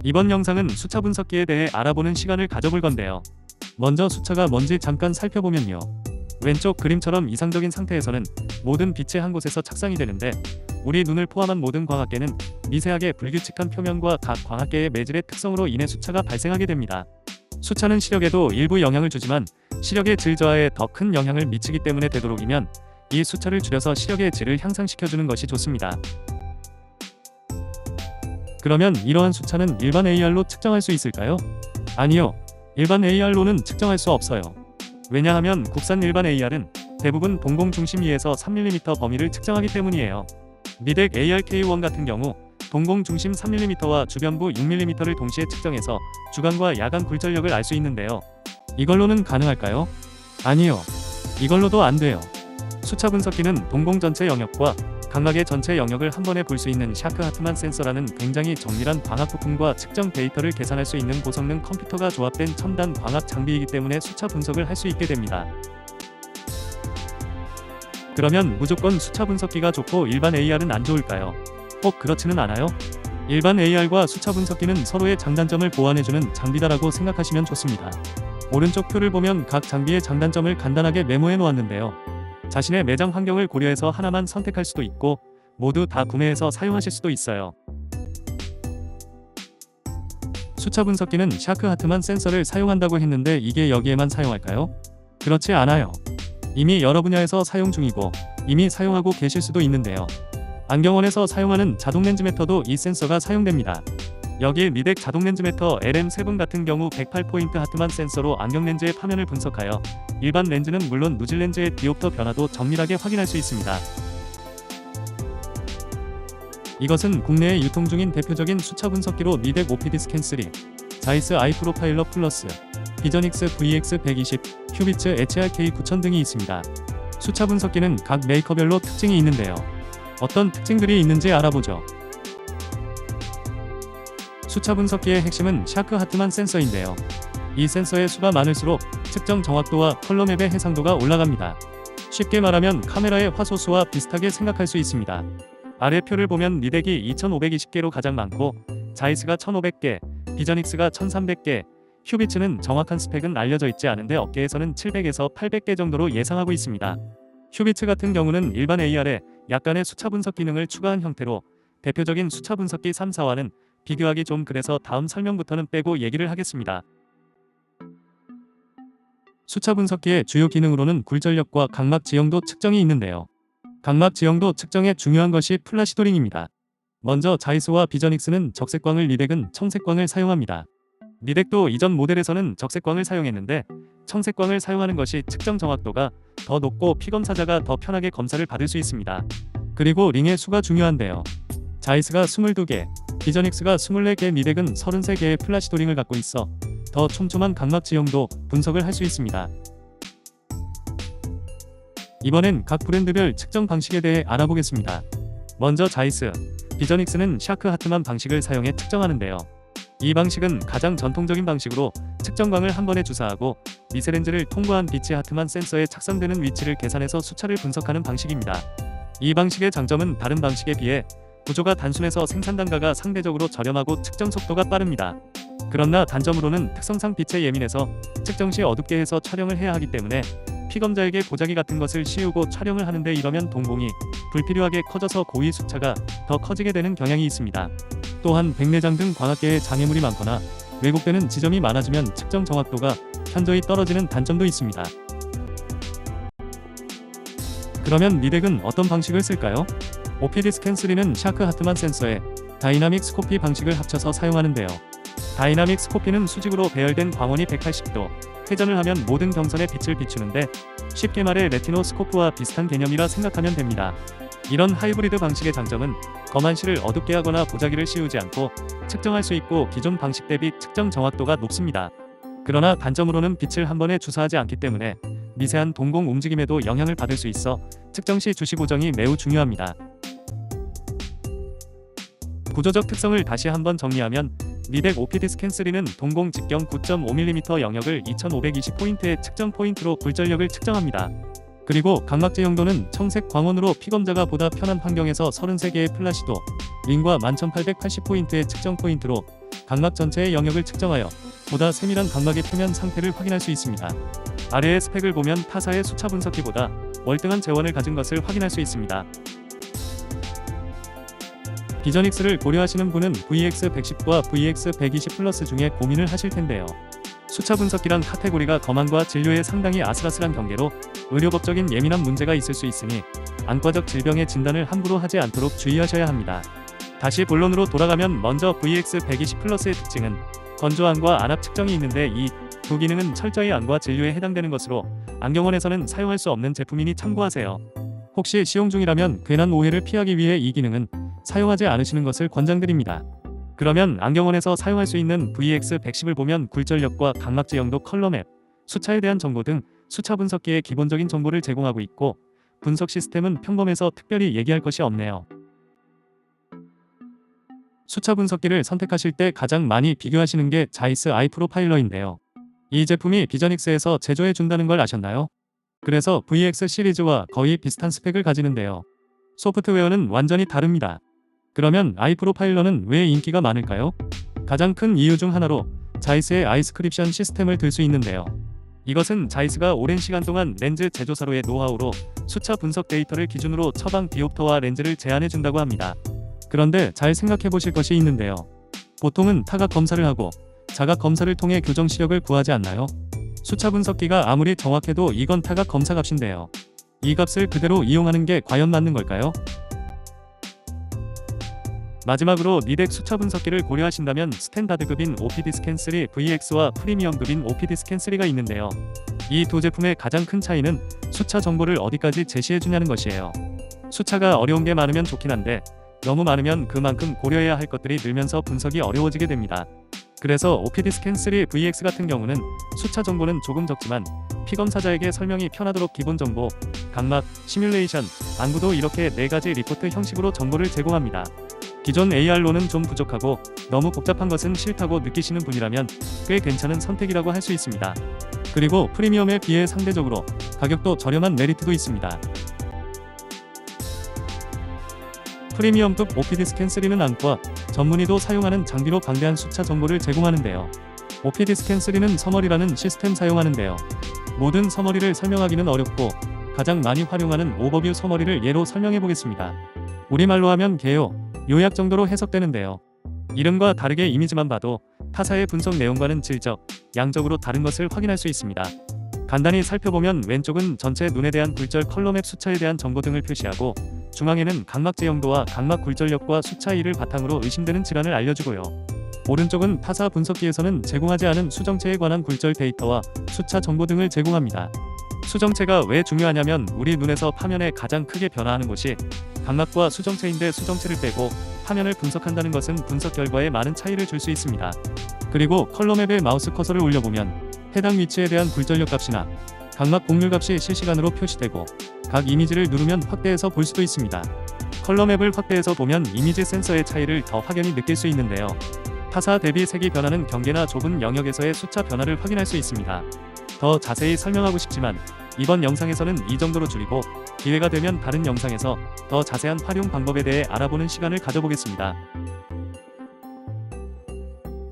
이번 영상은 수차 분석기에 대해 알아보는 시간을 가져볼 건데요. 먼저 수차가 뭔지 잠깐 살펴보면요. 왼쪽 그림처럼 이상적인 상태에서는 모든 빛이 한 곳에서 착상이 되는데, 우리 눈을 포함한 모든 광학계는 미세하게 불규칙한 표면과 각 광학계의 매질의 특성으로 인해 수차가 발생하게 됩니다. 수차는 시력에도 일부 영향을 주지만 시력의 질 저하에 더 큰 영향을 미치기 때문에 되도록이면 이 수차를 줄여서 시력의 질을 향상시켜주는 것이 좋습니다. 그러면 이러한 수차는 일반 AR로 측정할 수 있을까요? 아니요. 일반 AR로는 측정할 수 없어요. 왜냐하면 국산 일반 AR은 대부분 동공 중심 2에서 3mm 범위를 측정하기 때문이에요. 미덱 AR-K1 같은 경우 동공 중심 3mm와 주변부 6mm를 동시에 측정해서 주간과 야간 굴절력을 알 수 있는데요. 이걸로는 가능할까요? 아니요. 이걸로도 안 돼요. 수차 분석기는 동공 전체 영역과 각막의 전체 영역을 한 번에 볼 수 있는 샤크 하트만 센서라는 굉장히 정밀한 광학 부품과 측정 데이터를 계산할 수 있는 고성능 컴퓨터가 조합된 첨단 광학 장비이기 때문에 수차 분석을 할 수 있게 됩니다. 그러면 무조건 수차 분석기가 좋고 일반 AR은 안 좋을까요? 꼭 그렇지는 않아요. 일반 AR과 수차 분석기는 서로의 장단점을 보완해주는 장비다라고 생각하시면 좋습니다. 오른쪽 표를 보면 각 장비의 장단점을 간단하게 메모해 놓았는데요. 자신의 매장 환경을 고려해서 하나만 선택할 수도 있고 모두 다 구매해서 사용하실 수도 있어요. 수차 분석기는 샤크 하트만 센서를 사용한다고 했는데 이게 여기에만 사용할까요? 그렇지 않아요. 이미 여러 분야에서 사용 중이고 이미 사용하고 계실 수도 있는데요. 안경원에서 사용하는 자동 렌즈 매터도 이 센서가 사용됩니다. 여기에 미덱 자동 렌즈 매터 LM7 같은 경우 108포인트 하트만 센서로 안경 렌즈의 파면을 분석하여 일반 렌즈는 물론 누질 렌즈의 디옵터 변화도 정밀하게 확인할 수 있습니다. 이것은 국내에 유통 중인 대표적인 수차 분석기로 미덱 OPD 스캔 3, 자이스 아이 프로파일러 플러스, 비전익스 VX120, 큐비츠 HRK 9000 등이 있습니다. 수차 분석기는 각 메이커별로 특징이 있는데요. 어떤 특징들이 있는지 알아보죠. 수차 분석기의 핵심은 샤크 하트만 센서인데요. 이 센서의 수가 많을수록 측정 정확도와 컬러맵의 해상도가 올라갑니다. 쉽게 말하면 카메라의 화소수와 비슷하게 생각할 수 있습니다. 아래 표를 보면 미덱이 2520개로 가장 많고 자이스가 1500개, 비전익스가 1300개, 큐비츠는 정확한 스펙은 알려져 있지 않은데 업계에서는 700에서 800개 정도로 예상하고 있습니다. 큐비츠 같은 경우는 일반 AR에 약간의 수차 분석 기능을 추가한 형태로 대표적인 수차 분석기 3, 4와는 비교하기 좀 그래서 다음 설명부터는 빼고 얘기를 하겠습니다. 수차 분석기의 주요 기능으로는 굴절력과 각막 지형도 측정이 있는데요. 각막 지형도 측정에 중요한 것이 플라시도링입니다. 먼저 자이스와 비전익스는 적색광을, 미덱은 청색광을 사용합니다. 미덱도 이전 모델에서는 적색광을 사용했는데 청색광을 사용하는 것이 측정 정확도가 더 높고 피검사자가 더 편하게 검사를 받을 수 있습니다. 그리고 링의 수가 중요한데요. 자이스가 22개, 비전익스가 24개, 미덱은 33개의 플라시도링을 갖고 있어 더 촘촘한 각막 지형도 분석을 할 수 있습니다. 이번엔 각 브랜드별 측정 방식에 대해 알아보겠습니다. 먼저 자이스, 비전익스는 샤크 하트만 방식을 사용해 측정하는데요. 이 방식은 가장 전통적인 방식으로 측정광을 한 번에 주사하고 미세렌즈를 통과한 빛이 하트만 센서에 착상되는 위치를 계산해서 수차를 분석하는 방식입니다. 이 방식의 장점은 다른 방식에 비해 구조가 단순해서 생산 단가가 상대적으로 저렴하고 측정 속도가 빠릅니다. 그러나 단점으로는 특성상 빛에 예민해서 측정 시 어둡게 해서 촬영을 해야 하기 때문에 피검자에게 보자기 같은 것을 씌우고 촬영을 하는데 이러면 동공이 불필요하게 커져서 고위 수차가 더 커지게 되는 경향이 있습니다. 또한 백내장 등 광학계에 장애물이 많거나 왜곡되는 지점이 많아지면 측정 정확도가 현저히 떨어지는 단점도 있습니다. 그러면 미덱은 어떤 방식을 쓸까요? OPD 스캔 3는 샤크 하트만 센서에 다이나믹 스코피 방식을 합쳐서 사용하는데요. 다이나믹 스코피는 수직으로 배열된 광원이 180도 회전을 하면 모든 경선의 빛을 비추는데 쉽게 말해 레티노스코프와 비슷한 개념이라 생각하면 됩니다. 이런 하이브리드 방식의 장점은 검한 실을 어둡게 하거나 보자기를 씌우지 않고 측정할 수 있고 기존 방식 대비 측정 정확도가 높습니다. 그러나 단점으로는 빛을 한 번에 주사하지 않기 때문에 미세한 동공 움직임에도 영향을 받을 수 있어 측정 시 주시 고정이 매우 중요합니다. 구조적 특성을 다시 한번 정리하면 미덱 OPD 스캔 3는 동공 직경 9.5mm 영역을 2520포인트의 측정 포인트로 굴절력을 측정합니다. 그리고 각막 지형도는 청색 광원으로 피검자가 보다 편한 환경에서 33개의 플라시도 링과 11,880포인트의 측정 포인트로 각막 전체의 영역을 측정하여 보다 세밀한 각막의 표면 상태를 확인할 수 있습니다. 아래의 스펙을 보면 타사의 수차 분석기보다 월등한 재원을 가진 것을 확인할 수 있습니다. 비전익스를 고려하시는 분은 VX110과 VX120 플러스 중에 고민을 하실 텐데요. 수차 분석기란 카테고리가 검안과 진료의 상당히 아슬아슬한 경계로 의료법적인 예민한 문제가 있을 수 있으니 안과적 질병의 진단을 함부로 하지 않도록 주의하셔야 합니다. 다시 본론으로 돌아가면 먼저 VX120 플러스의 특징은 건조안과 안압 측정이 있는데 이 두 기능은 철저히 안과 진료에 해당되는 것으로 안경원에서는 사용할 수 없는 제품이니 참고하세요. 혹시 시용 중이라면 괜한 오해를 피하기 위해 이 기능은 사용하지 않으시는 것을 권장드립니다. 그러면 안경원에서 사용할 수 있는 VX110을 보면 굴절력과 각막 제형도 컬러맵, 수차에 대한 정보 등 수차 분석기의 기본적인 정보를 제공하고 있고 분석 시스템은 평범해서 특별히 얘기할 것이 없네요. 수차 분석기를 선택하실 때 가장 많이 비교하시는 게 자이스 아이 프로파일러인데요. 이 제품이 비전익스에서 제조해 준다는 걸 아셨나요? 그래서 VX 시리즈와 거의 비슷한 스펙을 가지는데요. 소프트웨어는 완전히 다릅니다. 그러면 아이 프로파일러는 왜 인기가 많을까요? 가장 큰 이유 중 하나로 자이스의 아이스크립션 시스템을 들 수 있는데요. 이것은 자이스가 오랜 시간 동안 렌즈 제조사로의 노하우로 수차 분석 데이터를 기준으로 처방 디옵터와 렌즈를 제안해 준다고 합니다. 그런데 잘 생각해 보실 것이 있는데요. 보통은 타각 검사를 하고 자각 검사를 통해 교정 시력을 구하지 않나요? 수차 분석기가 아무리 정확해도 이건 타각 검사 값인데요. 이 값을 그대로 이용하는 게 과연 맞는 걸까요? 마지막으로 니덱 수차 분석기를 고려하신다면 스탠다드급인 OPD 스캔3 VX와 프리미엄급인 OPD 스캔3가 있는데요. 이 두 제품의 가장 큰 차이는 수차 정보를 어디까지 제시해주냐는 것이에요. 수차가 어려운 게 많으면 좋긴 한데 너무 많으면 그만큼 고려해야 할 것들이 늘면서 분석이 어려워지게 됩니다. 그래서 OPD 스캔3 VX 같은 경우는 수차 정보는 조금 적지만 피검사자에게 설명이 편하도록 기본 정보, 각막, 시뮬레이션, 안구도 이렇게 4가지 리포트 형식으로 정보를 제공합니다. 기존 AR로는 좀 부족하고 너무 복잡한 것은 싫다고 느끼시는 분이라면 꽤 괜찮은 선택이라고 할 수 있습니다. 그리고 프리미엄에 비해 상대적으로 가격도 저렴한 메리트도 있습니다. 프리미엄급 OPD 스캔3는 안과 전문의도 사용하는 장비로 방대한 수차 정보를 제공하는데요. OPD 스캔3는 서머리라는 시스템 사용하는데요. 모든 서머리를 설명하기는 어렵고 가장 많이 활용하는 오버뷰 서머리를 예로 설명해 보겠습니다. 우리말로 하면 개요, 요약 정도로 해석되는데요. 이름과 다르게 이미지만 봐도 타사의 분석 내용과는 질적, 양적으로 다른 것을 확인할 수 있습니다. 간단히 살펴보면 왼쪽은 전체 눈에 대한 굴절 컬러맵 수차에 대한 정보 등을 표시하고 중앙에는 각막 제형도와 각막 굴절력과 수차 1을 바탕으로 의심되는 질환을 알려주고요. 오른쪽은 타사 분석기에서는 제공하지 않은 수정체에 관한 굴절 데이터와 수차 정보 등을 제공합니다. 수정체가 왜 중요하냐면 우리 눈에서 파면에 가장 크게 변화하는 곳이 각막과 수정체인데 수정체를 빼고 파면을 분석한다는 것은 분석 결과에 많은 차이를 줄 수 있습니다. 그리고 컬러맵에 마우스 커서를 올려보면 해당 위치에 대한 굴절력 값이나 각막 곡률 값이 실시간으로 표시되고 각 이미지를 누르면 확대해서 볼 수도 있습니다. 컬러맵을 확대해서 보면 이미지 센서의 차이를 더 확연히 느낄 수 있는데요. 타사 대비 색이 변하는 경계나 좁은 영역에서의 수차 변화를 확인할 수 있습니다. 더 자세히 설명하고 싶지만 이번 영상에서는 이 정도로 줄이고 기회가 되면 다른 영상에서 더 자세한 활용 방법에 대해 알아보는 시간을 가져보겠습니다.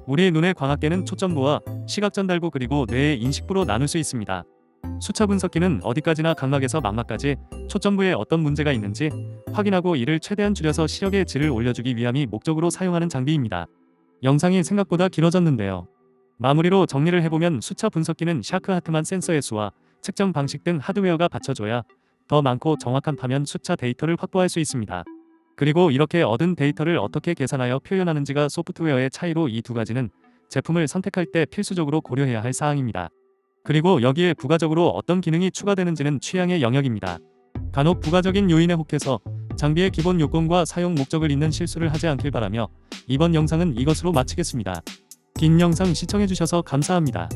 우리 눈의 광학계는 초점부와 시각전달부 그리고 뇌의 인식부로 나눌 수 있습니다. 수차 분석기는 어디까지나 각막에서 망막까지 초점부에 어떤 문제가 있는지 확인하고 이를 최대한 줄여서 시력의 질을 올려주기 위함이 목적으로 사용하는 장비입니다. 영상이 생각보다 길어졌는데요. 마무리로 정리를 해보면 수차 분석기는 샤크 하트만 센서의 수와 측정 방식 등 하드웨어가 받쳐줘야 더 많고 정확한 파면 수차 데이터를 확보할 수 있습니다. 그리고 이렇게 얻은 데이터를 어떻게 계산하여 표현하는지가 소프트웨어의 차이로 이 두 가지는 제품을 선택할 때 필수적으로 고려해야 할 사항입니다. 그리고 여기에 부가적으로 어떤 기능이 추가되는지는 취향의 영역입니다. 간혹 부가적인 요인에 혹해서 장비의 기본 요건과 사용 목적을 잇는 실수를 하지 않길 바라며 이번 영상은 이것으로 마치겠습니다. 긴 영상 시청해주셔서 감사합니다.